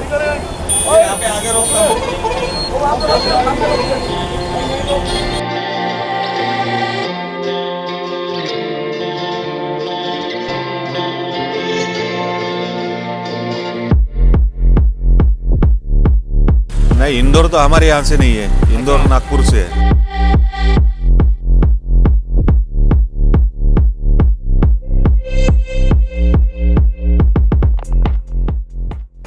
यहाँ पे आगे रोकता नहीं, इंदौर तो हमारे यहाँ से नहीं है, इंदौर नागपुर से है।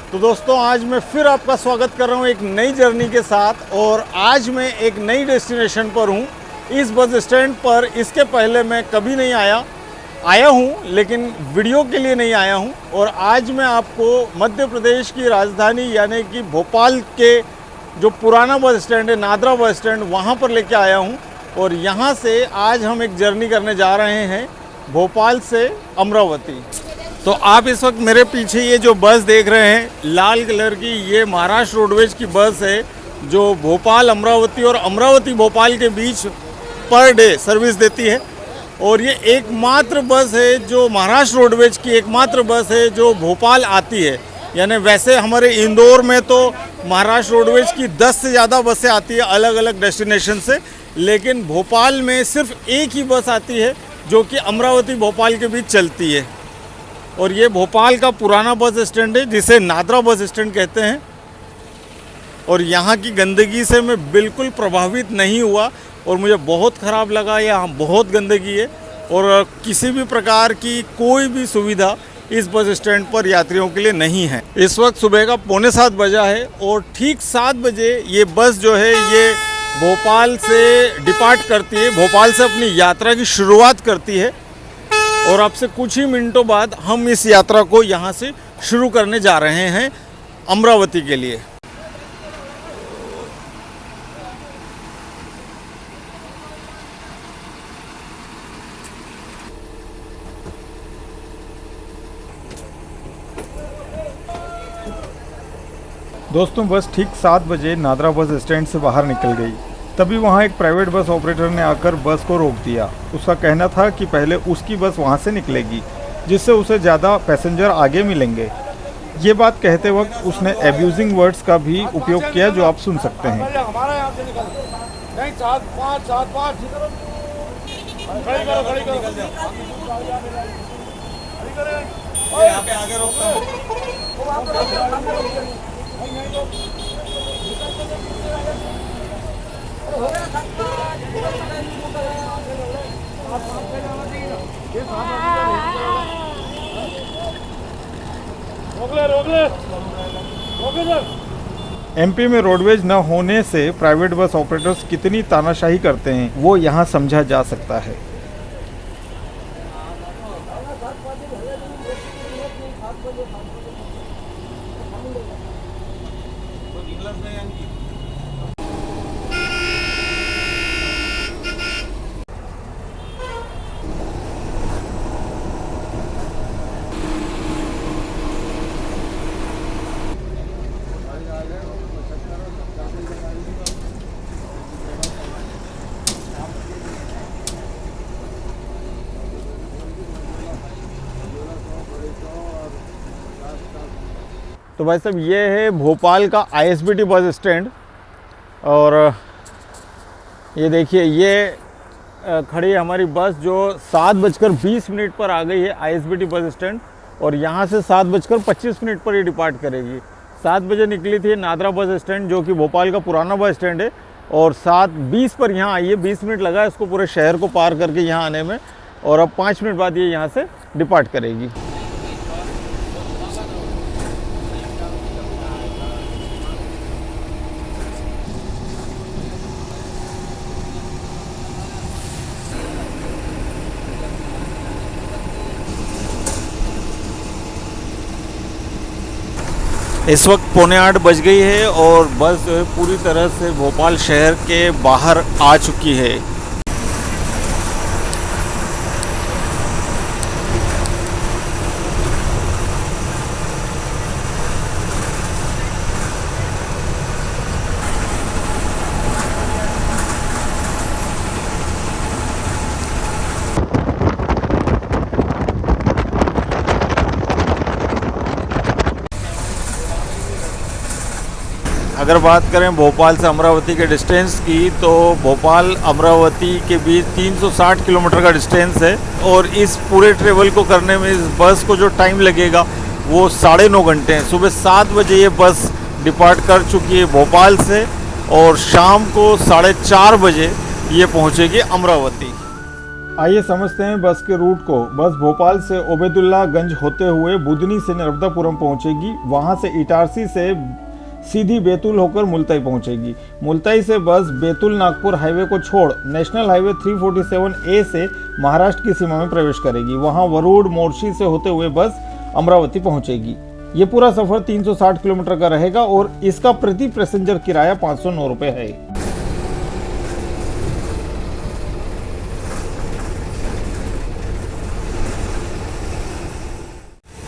तो दोस्तों, आज मैं फिर आपका स्वागत कर रहा हूँ एक नई जर्नी के साथ। और आज मैं एक नई डेस्टिनेशन पर हूँ, इस बस स्टैंड पर। इसके पहले मैं कभी नहीं आया हूँ, लेकिन वीडियो के लिए नहीं आया हूँ। और आज मैं आपको मध्य प्रदेश की राजधानी यानी कि भोपाल के जो पुराना बस स्टैंड है, नादरा बस स्टैंड, वहाँ पर लेके आया हूँ। और यहाँ से आज हम एक जर्नी करने जा रहे हैं, भोपाल से अमरावती। तो आप इस वक्त मेरे पीछे ये जो बस देख रहे हैं, लाल कलर की, ये महाराष्ट्र रोडवेज की बस है, जो भोपाल अमरावती और अमरावती भोपाल के बीच पर डे सर्विस देती है। और ये एकमात्र बस है जो महाराष्ट्र रोडवेज की एकमात्र बस है जो भोपाल आती है। यानी वैसे हमारे इंदौर में तो महाराष्ट्र रोडवेज की 10 से ज़्यादा बसें आती है अलग अलग डेस्टिनेशन से, लेकिन भोपाल में सिर्फ एक ही बस आती है जो कि अमरावती भोपाल के बीच चलती है। और ये भोपाल का पुराना बस स्टैंड है, जिसे नादरा बस स्टैंड कहते हैं। और यहाँ की गंदगी से मैं बिल्कुल प्रभावित नहीं हुआ और मुझे बहुत ख़राब लगा। यहाँ बहुत गंदगी है और किसी भी प्रकार की कोई भी सुविधा इस बस स्टैंड पर यात्रियों के लिए नहीं है। इस वक्त सुबह का 6:45 बजा है और ठीक 7 बजे ये बस जो है ये भोपाल से डिपार्ट करती है, भोपाल से अपनी यात्रा की शुरुआत करती है। और अब से कुछ ही मिनटों बाद हम इस यात्रा को यहाँ से शुरू करने जा रहे हैं अमरावती के लिए। दोस्तों, बस ठीक 7 बजे नादरा बस स्टैंड से बाहर निकल गई। तभी वहाँ एक प्राइवेट बस ऑपरेटर ने आकर बस को रोक दिया। उसका कहना था कि पहले उसकी बस वहाँ से निकलेगी, जिससे उसे ज़्यादा पैसेंजर आगे मिलेंगे। ये बात कहते वक्त उसने एब्यूजिंग वर्ड्स का भी उपयोग किया, जो आप सुन सकते हैं। यहाँ पे आगे रोकता एमपी में रोडवेज न होने से प्राइवेट बस ऑपरेटर्स कितनी तानाशाही करते हैं, वो यहाँ समझा जा सकता है। तो भाई साहब, ये है भोपाल का आईएसबीटी बस स्टैंड। और ये देखिए, ये खड़ी है हमारी बस जो 7:20 पर आ गई है आईएसबीटी बस स्टैंड। और यहाँ से 7:25 पर ये डिपार्ट करेगी। 7 बजे निकली थी नादरा बस स्टैंड, जो कि भोपाल का पुराना बस स्टैंड है, और 7:20 पर यहाँ आई है। 20 मिनट लगा इसको पूरे शहर को पार करके यहाँ आने में। और अब 5 मिनट बाद ये यहाँ से डिपार्ट करेगी। इस वक्त 7:45 बज गई है और बस जो है पूरी तरह से भोपाल शहर के बाहर आ चुकी है। अगर बात करें भोपाल से अमरावती के डिस्टेंस की, तो भोपाल अमरावती के बीच 360 किलोमीटर का डिस्टेंस है और इस पूरे ट्रेवल को करने में इस बस को जो टाइम लगेगा वो 9.5 घंटे हैं। सुबह 7 बजे ये बस डिपार्ट कर चुकी है भोपाल से और शाम को 4:30 बजे ये पहुंचेगी अमरावती। आइए समझते हैं बस के रूट को। बस भोपाल से ओबेदुल्लागंज होते हुए बुधनी से नर्मदापुरम पहुंचेगी, वहां से इटारसी से सीधी बैतूल होकर मुल्ताई पहुंचेगी। मुल्ताई से बस बैतूल नागपुर हाईवे को छोड़ नेशनल हाईवे 347A से महाराष्ट्र की सीमा में प्रवेश करेगी। वहां वरुड़ मोर्शी से होते हुए बस अमरावती पहुंचेगी। ये पूरा सफर 360 किलोमीटर का रहेगा और इसका प्रति पैसेंजर किराया 509 रुपये है।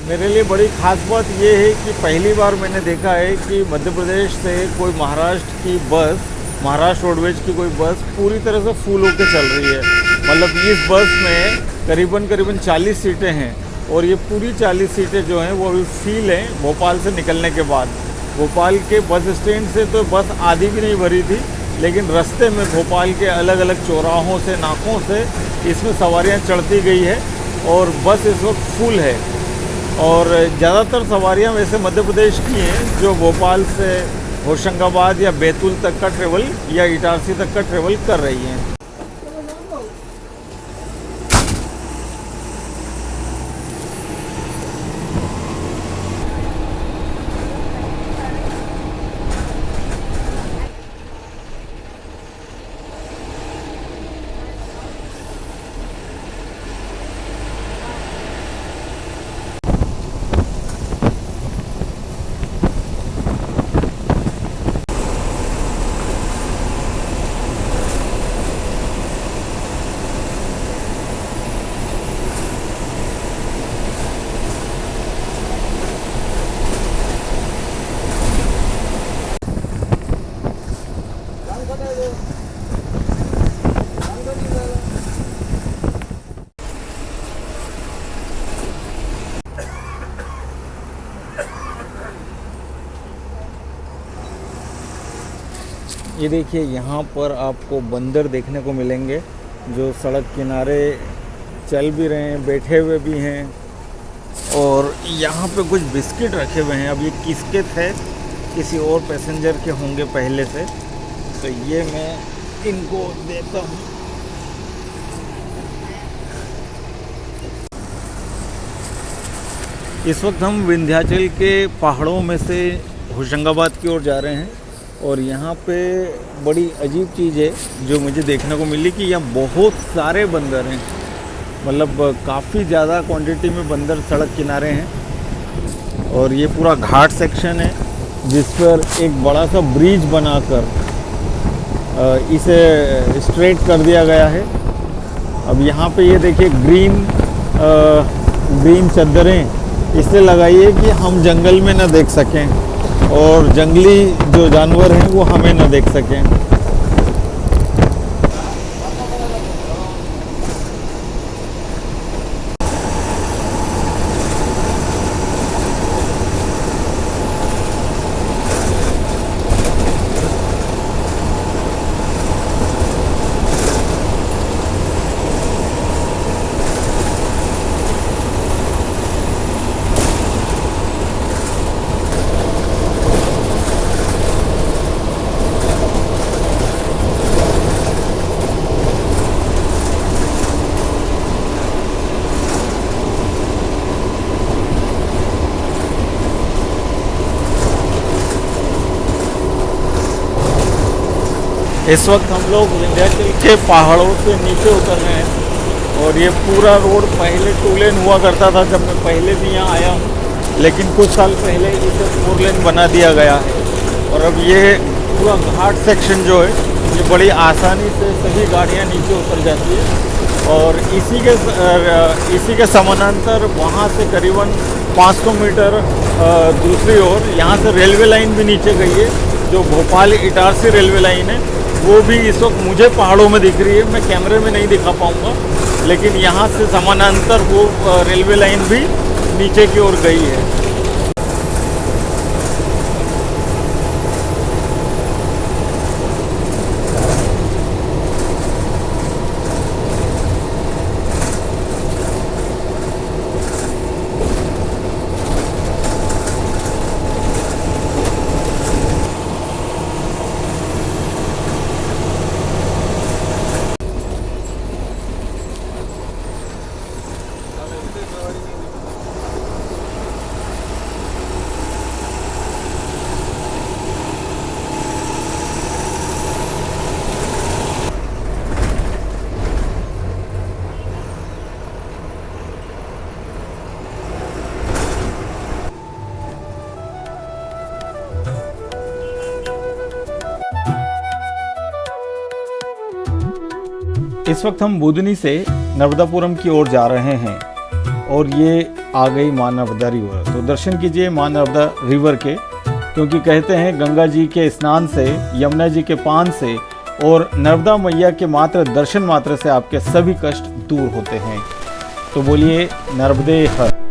मेरे लिए बड़ी ख़ास बात ये है कि पहली बार मैंने देखा है कि मध्य प्रदेश से कोई महाराष्ट्र की बस, महाराष्ट्र रोडवेज की कोई बस पूरी तरह से फुल होकर चल रही है। मतलब इस बस में करीबन 40 सीटें हैं और ये पूरी 40 सीटें जो हैं वो अभी फील हैं भोपाल से निकलने के बाद। भोपाल के बस स्टैंड से तो बस आधी भी नहीं भरी थी, लेकिन रास्ते में भोपाल के अलग अलग चौराहों से, नाकों से इसमें सवारियाँ चढ़ती गई है और बस इस वक्त फुल है। और ज़्यादातर सवारियां वैसे मध्य प्रदेश की हैं जो भोपाल से होशंगाबाद या बैतूल तक का ट्रेवल या इटारसी तक का ट्रेवल कर रही हैं। ये देखिए, यहाँ पर आपको बंदर देखने को मिलेंगे जो सड़क किनारे चल भी रहे हैं, बैठे हुए भी हैं। और यहाँ पे कुछ बिस्किट रखे हुए हैं। अब ये किसके थे, किसी और पैसेंजर के होंगे पहले से, तो ये मैं इनको देता हूँ। इस वक्त हम विंध्याचल के पहाड़ों में से होशंगाबाद की ओर जा रहे हैं और यहाँ पे बड़ी अजीब चीज़ है जो मुझे देखने को मिली कि यहाँ बहुत सारे बंदर हैं। मतलब काफ़ी ज़्यादा क्वांटिटी में बंदर सड़क किनारे हैं और ये पूरा घाट सेक्शन है जिस पर एक बड़ा सा ब्रिज बनाकर इसे स्ट्रेट कर दिया गया है। अब यहाँ पे ये देखिए ग्रीन चद्दरें इसलिए लगाई है कि हम जंगल में ना देख सकें और जंगली जो जानवर हैं वो हमें ना देख सकें। इस वक्त हम लोग विंध्याचल के पहाड़ों से नीचे उतर रहे हैं और ये पूरा रोड पहले 2 लेन हुआ करता था जब मैं पहले भी यहाँ आया हूँ, लेकिन कुछ साल पहले इसे 4 लेन बना दिया गया है। और अब ये पूरा घाट सेक्शन जो है ये बड़ी आसानी से सभी गाड़ियाँ नीचे उतर जाती है और इसी के समानांतर वहाँ से करीबन 500 मीटर दूसरी ओर यहाँ से रेलवे लाइन भी नीचे गई है, जो भोपाल इटारसी रेलवे लाइन है। वो भी इस वक्त मुझे पहाड़ों में दिख रही है, मैं कैमरे में नहीं दिखा पाऊँगा, लेकिन यहाँ से समानांतर वो रेलवे लाइन भी नीचे की ओर गई है। इस वक्त हम बुधनी से नर्मदापुरम की ओर जा रहे हैं और ये आ गई माँ नर्मदा रिवर। तो दर्शन कीजिए माँ नर्मदा रिवर के, क्योंकि कहते हैं गंगा जी के स्नान से, यमुना जी के पान से और नर्मदा मैया के मात्र दर्शन मात्र से आपके सभी कष्ट दूर होते हैं। तो बोलिए नर्मदे हर।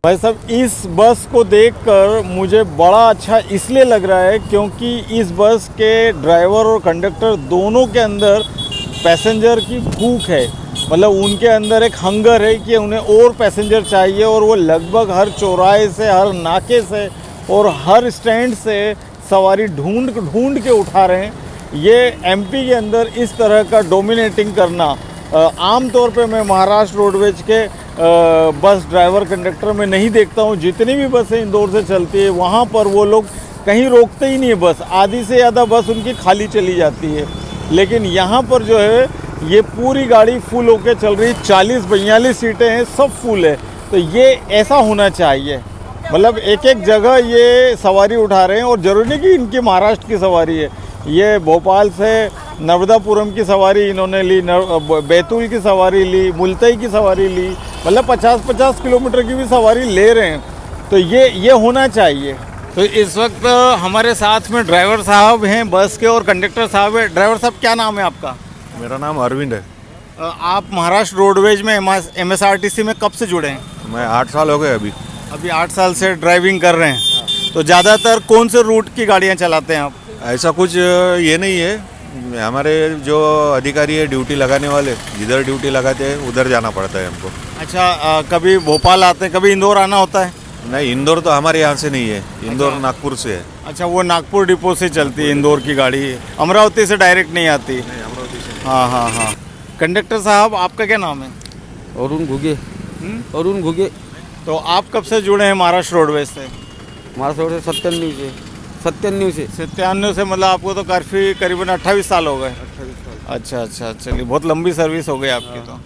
भाई साहब, इस बस को देखकर मुझे बड़ा अच्छा इसलिए लग रहा है क्योंकि इस बस के ड्राइवर और कंडक्टर दोनों के अंदर पैसेंजर की भूख है। मतलब उनके अंदर एक हंगर है कि उन्हें और पैसेंजर चाहिए और वो लगभग हर चौराहे से, हर नाके से और हर स्टैंड से सवारी ढूंढ ढूंढ के उठा रहे हैं। ये एमपी के अंदर इस तरह का डोमिनेटिंग करना आम तौर पे मैं महाराष्ट्र रोडवेज के बस ड्राइवर कंडक्टर में नहीं देखता हूँ। जितनी भी बसें इंदौर से चलती है वहाँ पर वो लोग कहीं रोकते ही नहीं है बस। आधी से ज़्यादा बस उनकी खाली चली जाती है, लेकिन यहाँ पर जो है ये पूरी गाड़ी फुल होके चल रही है। 40-42 सीटें हैं, सब फुल है। तो ये ऐसा होना चाहिए। मतलब एक एक जगह ये सवारी उठा रहे हैं और ज़रूरी नहीं कि इनकी महाराष्ट्र की सवारी है। ये भोपाल से नर्मदापुरम की सवारी इन्होंने ली, बैतूल की सवारी ली, मुल्तई की सवारी ली, मतलब 50-50 किलोमीटर की भी सवारी ले रहे हैं। तो ये होना चाहिए। तो इस वक्त हमारे साथ में ड्राइवर साहब हैं बस के और कंडक्टर साहब हैं। ड्राइवर साहब, क्या नाम है आपका? मेरा नाम अरविंद है। आप महाराष्ट्र रोडवेज में MSRTC में कब से जुड़े हैं? मैं 8 साल हो गए अभी 8 साल से ड्राइविंग कर रहे हैं। तो ज़्यादातर कौन से रूट की गाड़ियाँ चलाते हैं आप? ऐसा कुछ ये नहीं है। हमारे जो अधिकारी है ड्यूटी लगाने वाले, जिधर ड्यूटी लगाते हैं उधर जाना पड़ता है हमको। अच्छा, कभी भोपाल आते हैं, कभी इंदौर आना होता है? नहीं, इंदौर तो हमारे यहाँ से नहीं है। इंदौर नागपुर से है। अच्छा, वो नागपुर डिपो से चलती है इंदौर की गाड़ी, अमरावती से डायरेक्ट नहीं आती? नहीं, अमरावती से। हाँ हाँ हाँ। कंडक्टर साहब, आपका क्या नाम है? अरुण घुगे। अरुण घुगे। तो आप कब से जुड़े हैं महाराष्ट्र रोडवेज से? महाराष्ट्र रोड से 97 से। 97 से, मतलब आपको तो काफ़ी करीबन 28 साल हो गए। 28 साल। अच्छा, चलिए, बहुत लंबी सर्विस हो गई आपकी। तो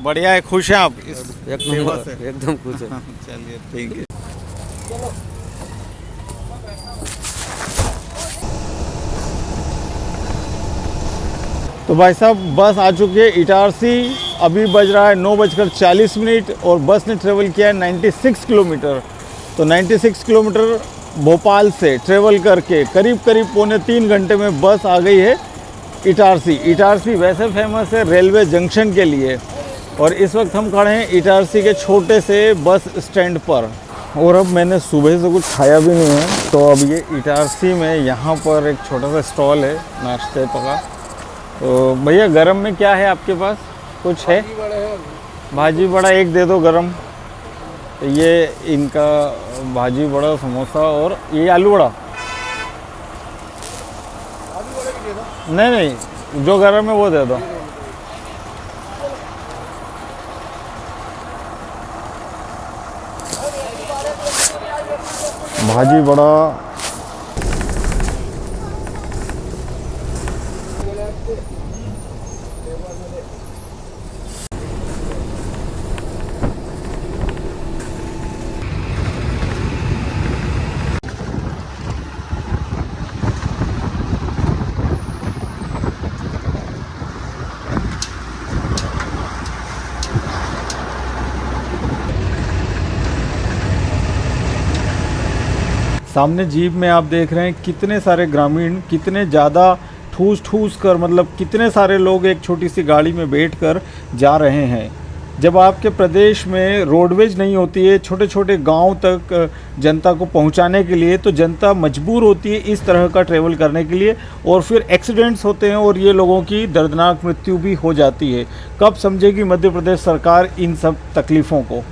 बढ़िया है। खुश हैं आप इस एक सेवा नंबर, से? एकदम खुश है। चलिए, ठीक है। तो भाई साहब, बस आ चुकी है इटारसी। अभी बज रहा है 9:40 और बस ने ट्रेवल किया है 96 किलोमीटर। तो 96 किलोमीटर भोपाल से ट्रेवल करके करीब 2.5 घंटे में बस आ गई है इटारसी। इटारसी वैसे फेमस है रेलवे जंक्शन के लिए, और इस वक्त हम खड़े हैं इटारसी के छोटे से बस स्टैंड पर। और अब मैंने सुबह से कुछ खाया भी नहीं है, तो अब ये इटारसी में यहाँ पर एक छोटा सा स्टॉल है नाश्ते का। तो भैया, गरम में क्या है आपके पास? कुछ है? भाजी बड़ा एक दे दो गरम। ये इनका भाजी बड़ा, समोसा, और ये आलू बड़ा। नहीं, जो गरम है वो दे दो। भाजी बड़ा। सामने जीप में आप देख रहे हैं कितने सारे ग्रामीण, कितने ज़्यादा ठूस ठूस कर, मतलब कितने सारे लोग एक छोटी सी गाड़ी में बैठकर जा रहे हैं। जब आपके प्रदेश में रोडवेज नहीं होती है छोटे छोटे गांव तक जनता को पहुंचाने के लिए, तो जनता मजबूर होती है इस तरह का ट्रेवल करने के लिए, और फिर एक्सीडेंट्स होते हैं और ये लोगों की दर्दनाक मृत्यु भी हो जाती है। कब समझेगी मध्य प्रदेश सरकार इन सब तकलीफ़ों को?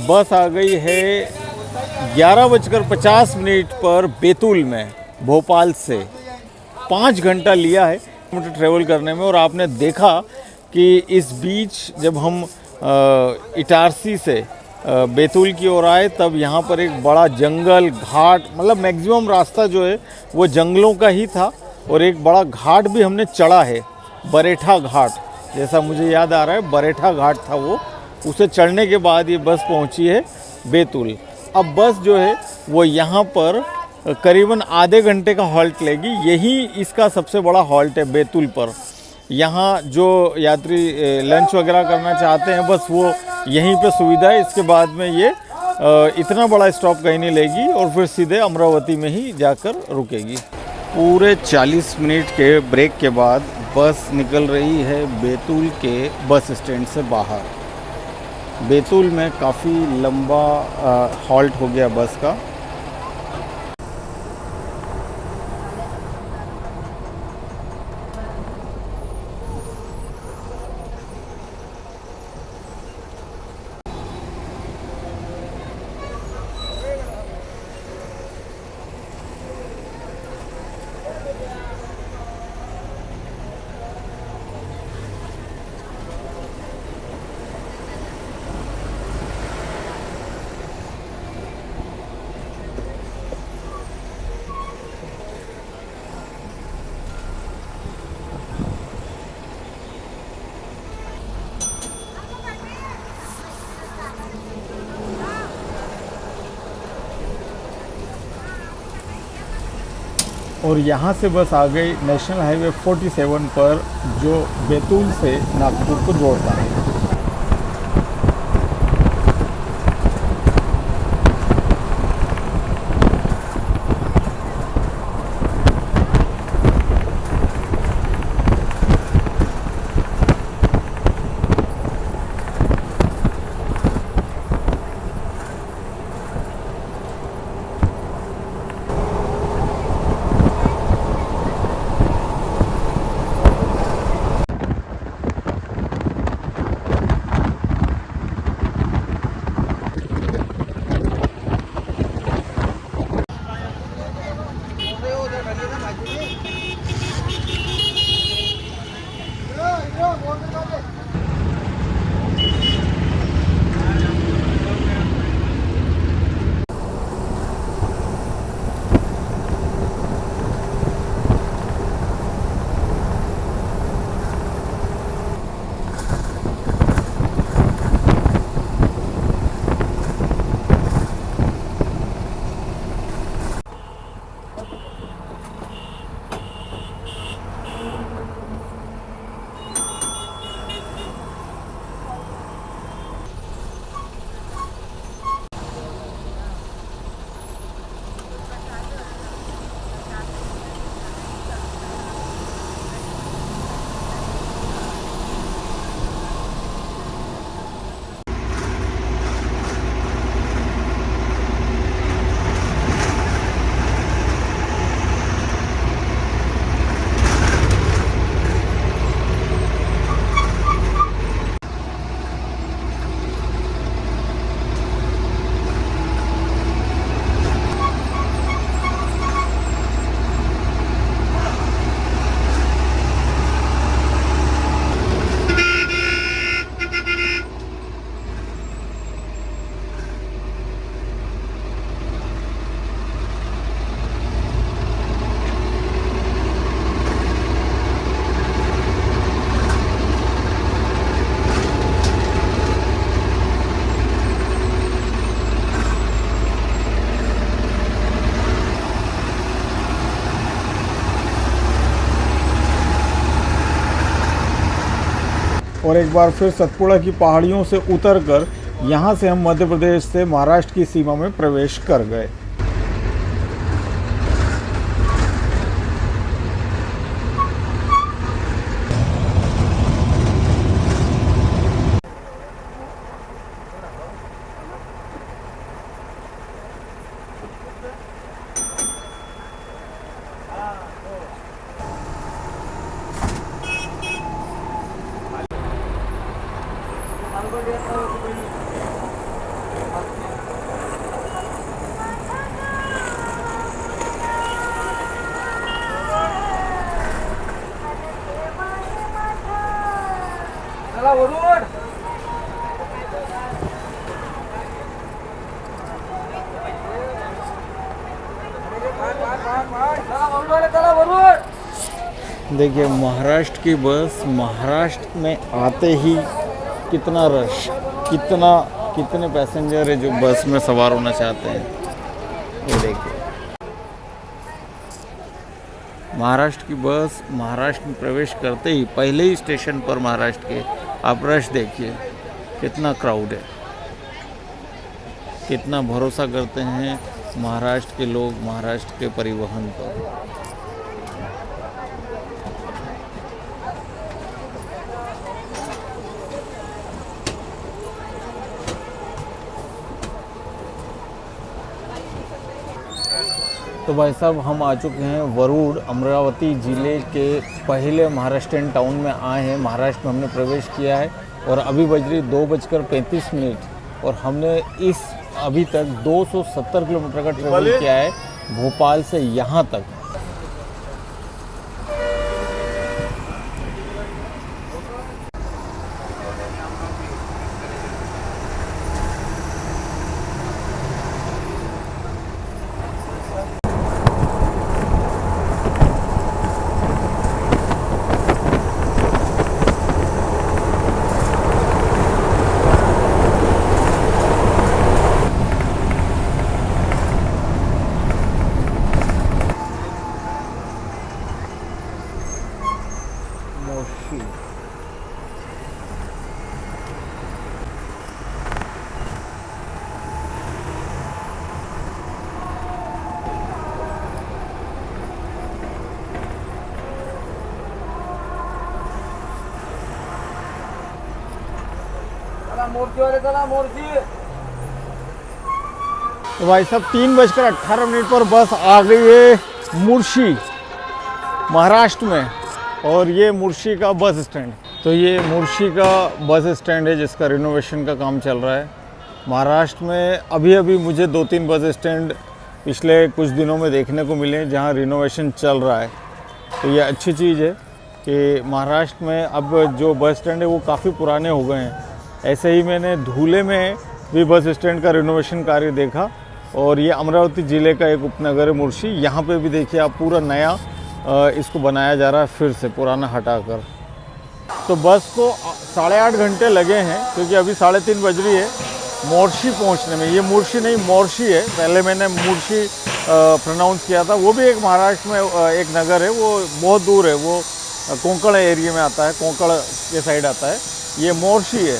बस आ गई है 11:50 पर बैतूल में, भोपाल से 5 घंटा लिया है किलोमीटर ट्रेवल करने में। और आपने देखा कि इस बीच जब हम इटारसी से बैतूल की ओर आए तब यहाँ पर एक बड़ा जंगल घाट, मतलब मैक्सिमम रास्ता जो है वो जंगलों का ही था। और एक बड़ा घाट भी हमने चढ़ा है, बरेठा घाट, जैसा मुझे याद आ रहा है बरेठा घाट था वो। उसे चढ़ने के बाद ये बस पहुँची है बैतूल। अब बस जो है वो यहाँ पर करीबन आधे घंटे का हॉल्ट लेगी। यही इसका सबसे बड़ा हॉल्ट है बैतूल पर। यहाँ जो यात्री लंच वगैरह करना चाहते हैं बस वो यहीं पे सुविधा है। इसके बाद में ये इतना बड़ा स्टॉप कहीं नहीं लेगी और फिर सीधे अमरावती में ही जाकर रुकेगी। पूरे 40 मिनट के ब्रेक के बाद बस निकल रही है बैतूल के बस स्टैंड से बाहर। बैतूल में काफ़ी लंबा हॉल्ट हो गया बस का। और यहाँ से बस आ गई नेशनल हाईवे 47 पर, जो बैतूल से नागपुर को जोड़ता है। और एक बार फिर सतपुड़ा की पहाड़ियों से उतरकर यहाँ से हम मध्य प्रदेश से महाराष्ट्र की सीमा में प्रवेश कर गए। देखिए महाराष्ट्र की बस, महाराष्ट्र में आते ही कितना रश, कितने पैसेंजर है जो बस में सवार होना चाहते हैं। ये देखिए महाराष्ट्र की बस महाराष्ट्र में प्रवेश करते ही पहले ही स्टेशन पर महाराष्ट्र के आप रश देखिए, कितना क्राउड है, कितना भरोसा करते हैं महाराष्ट्र के लोग महाराष्ट्र के परिवहन पर। तो भाई साहब हम आ चुके हैं वरुड, अमरावती ज़िले के पहले महाराष्ट्रियन टाउन में आए हैं। महाराष्ट्र में हमने प्रवेश किया है और अभी बज रही 2:35 और हमने इस अभी तक 270 किलोमीटर का ट्रेवल किया है भोपाल से यहाँ तक। तो भाई साहब 3:18 पर बस आ गई है मुर्शी महाराष्ट्र में, और ये मुर्शी का बस स्टैंड। तो ये मुर्शी का बस स्टैंड है जिसका रिनोवेशन का काम चल रहा है महाराष्ट्र में। अभी मुझे 2-3 बस स्टैंड पिछले कुछ दिनों में देखने को मिले जहाँ रिनोवेशन चल रहा है। तो ये अच्छी चीज़ है कि महाराष्ट्र में अब जो बस स्टैंड है वो काफ़ी पुराने हो गए हैं। ऐसे ही मैंने धुले में भी बस स्टैंड का रिनोवेशन कार्य देखा, और ये अमरावती ज़िले का एक उपनगर है मुर्शी, यहाँ पे भी देखिए आप पूरा नया इसको बनाया जा रहा है फिर से पुराना हटाकर। तो बस को 8.5 घंटे लगे हैं क्योंकि अभी 3:30 बज रही है मोर्शी पहुँचने में। ये मुर्शी नहीं मोर्शी है, पहले मैंने मुर्शी प्रोनाउंस किया था। वो भी एक महाराष्ट्र में एक नगर है, वो बहुत दूर है, वो कोंकण एरिया में आता है, कोंकण के साइड आता है। ये मोर्शी है।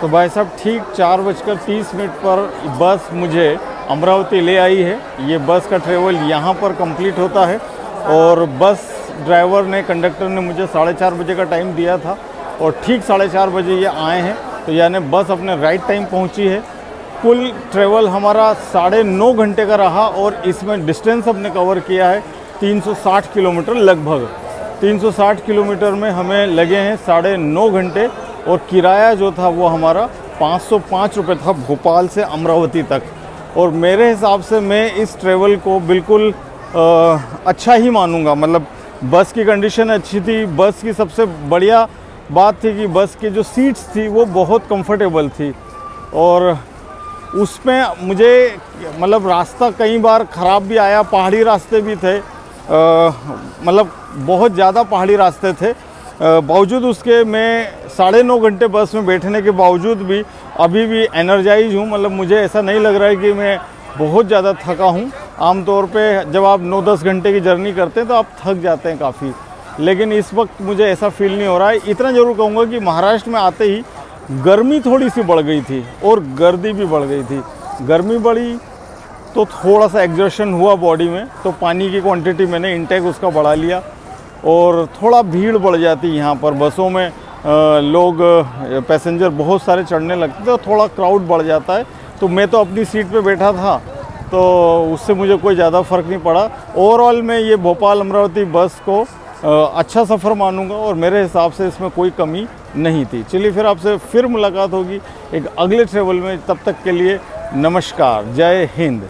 तो भाई साहब ठीक 4:30 पर बस मुझे अमरावती ले आई है। ये बस का ट्रेवल यहाँ पर कंप्लीट होता है, और बस ड्राइवर ने कंडक्टर ने मुझे 4:30 बजे का टाइम दिया था और ठीक 4:30 बजे ये आए हैं। तो यानी बस अपने राइट टाइम पहुंची है। कुल ट्रेवल हमारा 9.5 घंटे का रहा और इसमें डिस्टेंस हमने कवर किया है 360 किलोमीटर लगभग। 360 किलोमीटर में हमें लगे हैं 9.5 घंटे और किराया जो था वो हमारा 505 रुपये था भोपाल से अमरावती तक। और मेरे हिसाब से मैं इस ट्रेवल को बिल्कुल अच्छा ही मानूंगा। मतलब बस की कंडीशन अच्छी थी। बस की सबसे बढ़िया बात थी कि बस की जो सीट्स थी वो बहुत कंफर्टेबल थी और उसमें मुझे मतलब रास्ता कई बार ख़राब भी आया, पहाड़ी रास्ते भी थे, मतलब बहुत ज़्यादा पहाड़ी रास्ते थे। बावजूद उसके मैं 9.5 घंटे बस में बैठने के बावजूद भी अभी भी एनर्जाइज हूँ। मतलब मुझे ऐसा नहीं लग रहा है कि मैं बहुत ज़्यादा थका हूँ। आमतौर पे जब आप 9-10 घंटे की जर्नी करते हैं तो आप थक जाते हैं काफ़ी, लेकिन इस वक्त मुझे ऐसा फील नहीं हो रहा है। इतना ज़रूर कहूँगा कि महाराष्ट्र में आते ही गर्मी थोड़ी सी बढ़ गई थी और गर्दी भी बढ़ गई थी। गर्मी बढ़ी तो थोड़ा सा एग्जर्शन हुआ बॉडी में, तो पानी की क्वांटिटी मैंने इंटेक उसका बढ़ा लिया और थोड़ा भीड़ बढ़ जाती यहाँ पर। बसों में लोग पैसेंजर बहुत सारे चढ़ने लगते थे तो थोड़ा क्राउड बढ़ जाता है। तो मैं तो अपनी सीट पे बैठा था तो उससे मुझे कोई ज़्यादा फ़र्क नहीं पड़ा। ओवरऑल मैं ये भोपाल अमरावती बस को अच्छा सफ़र मानूंगा और मेरे हिसाब से इसमें कोई कमी नहीं थी। चलिए फिर आपसे फिर मुलाकात होगी एक अगले ट्रेवल में। तब तक के लिए नमस्कार, जय हिंद।